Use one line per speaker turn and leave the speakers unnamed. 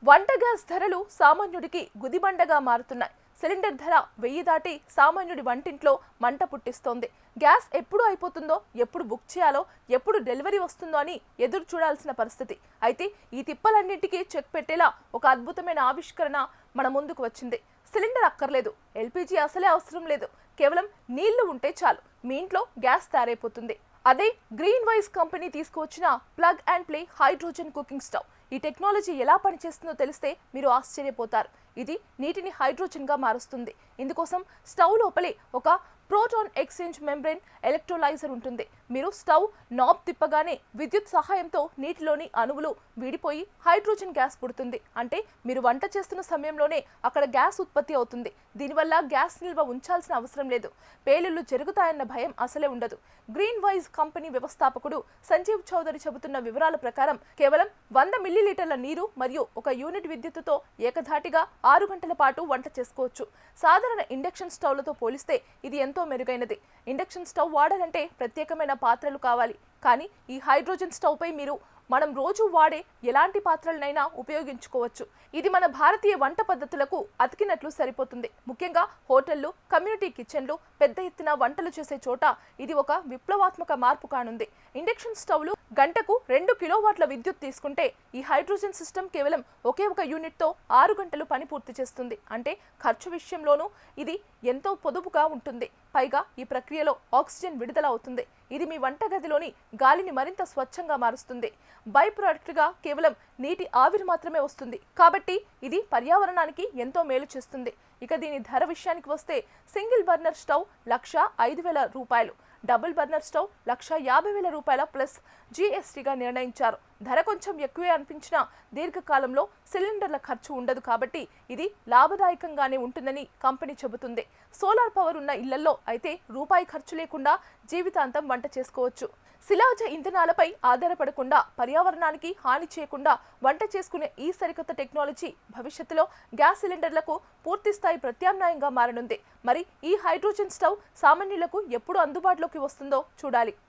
వంట గ్యాస్ ధరలు సామాన్యుడికి గుదిబండగా మారుతున్నాయి. సిలిండర్ ధర 1000 దాటి సామాన్యుడి వంటింట్లో మంట పుట్టిస్తోంది. గ్యాస్ ఎప్పుడు అయిపోతుందో, ఎప్పుడు బుక్ చేయాలో, ఎప్పుడు డెలివరీ వస్తుందో అని ఎదురు చూడాల్సిన పరిస్థితి. అయితే ఈ తిప్పలన్నింటికీ చెక్ పెట్టేలా ఒక అద్భుతమైన ఆవిష్కరణ మన ముందుకు వచ్చింది. సిలిండర్ అక్కర్లేదు, ఎల్పీజీ అసలే అవసరం లేదు, కేవలం నీళ్లు ఉంటే చాలు మీ ఇంట్లో గ్యాస్ తయారైపోతుంది. అదే గ్రీన్ వైస్ కంపెనీ తీసుకువచ్చిన plug and play hydrogen cooking stove. ఈ టెక్నాలజీ ఎలా పనిచేస్తుందో తెలిస్తే మీరు ఆశ్చర్యపోతారు. ఇది నీటిని హైడ్రోజన్ గా మారుస్తుంది. ఇందుకోసం స్టవ్ లోపలే ఒక ప్రోటాన్ ఎక్స్చేంజ్ మెంబ్రేన్ ఎలక్ట్రోలైజర్ ఉంటుంది. మీరు స్టవ్ నాబ్ తిప్పగానే విద్యుత్ సహాయంతో నీటిలోని అణువులు విడిపోయి హైడ్రోజన్ గ్యాస్ పుడుతుంది. అంటే మీరు వంట చేస్తున్న సమయంలోనే అక్కడ గ్యాస్ ఉత్పత్తి అవుతుంది. దీనివల్ల గ్యాస్ నిల్వ ఉంచాల్సిన అవసరం లేదు. పేలుళ్లు జరుగుతాయన్న భయం అసలే ఉండదు. గ్రీన్ వైజ్ కంపెనీ వ్యవస్థాపకుడు సంజీవ్ చౌదరి చెబుతున్న వివరాల ప్రకారం కేవలం 100 మిల్లీలీటర్ల నీరు మరియు 1 యూనిట్ విద్యుత్తుతో ఏకధాటిగా 6 గంటల పాటు వంట చేసుకోవచ్చు. సాధారణ ఇండక్షన్ స్టవ్లతో పోలిస్తే ఇది ఎంతో మెరుగైనది. ఇండక్షన్ స్టవ్ వాడాలంటే ప్రత్యేకమైన పాత్రలు కావాలి. కానీ ఈ హైడ్రోజన్ స్టవ్ పై మనం రోజు వాడే ఎలాంటి పాత్రలనైనా ఉపయోగించుకోవచ్చు. ఇది మన భారతీయ వంట పద్ధతులకు అతికినట్లు సరిపోతుంది. ముఖ్యంగా హోటళ్లు, కమ్యూనిటీ కిచెన్లు, పెద్ద ఎత్తున వంటలు చేసే చోట ఇది ఒక విప్లవాత్మక మార్పు కానుంది. ఇండక్షన్ స్టవ్లు గంటకు 2 కిలోవాట్ల విద్యుత్ తీసుకుంటే ఈ హైడ్రోజన్ సిస్టమ్ కేవలం ఒకే 1 యూనిట్తో 6 గంటలు పని పూర్తి చేస్తుంది. అంటే ఖర్చు విషయంలోనూ ఇది ఎంతో పొదుపుగా ఉంటుంది. పైగా ఈ ప్రక్రియలో ఆక్సిజన్ విడుదల అవుతుంది. ఇది మీ వంటగదిలోని గాలిని మరింత స్వచ్ఛంగా మారుస్తుంది. బై ప్రొడక్ట్ గా కేవలం నీటి ఆవిరి మాత్రమే వస్తుంది. కాబట్టి ఇది పర్యావరణానికి ఎంతో మేలు చేస్తుంది. ఇక దీని ధర విషయానికి వస్తే సింగిల్ బర్నర్ స్టవ్ 1,05,000 రూపాయలు, డబుల్ బర్నర్ స్టవ్ 1,50,000 రూపాయల ప్లస్ జీఎస్టీగా నిర్ణయించారు. ధర కొంచెం ఎక్కువే అనిపించినా దీర్ఘకాలంలో సిలిండర్ల ఖర్చు ఉండదు కాబట్టి ఇది లాభదాయకంగానే ఉంటుందని కంపెనీ చెబుతుంది. సోలార్ పవర్ ఉన్న ఇళ్లలో అయితే రూపాయి ఖర్చు లేకుండా జీవితాంతం వంట చేసుకోవచ్చు. శిలాజ ఇంధనాలపై ఆధారపడకుండా, పర్యావరణానికి హాని చేయకుండా వంట చేసుకునే ఈ సరికొత్త టెక్నాలజీ భవిష్యత్తులో గ్యాస్ సిలిండర్లకు పూర్తిస్థాయి ప్రత్యామ్నాయంగా మారనుంది. మరి ఈ హైడ్రోజన్ స్టవ్ సామాన్యులకు ఎప్పుడు అందుబాటులోకి వస్తుందో చూడాలి.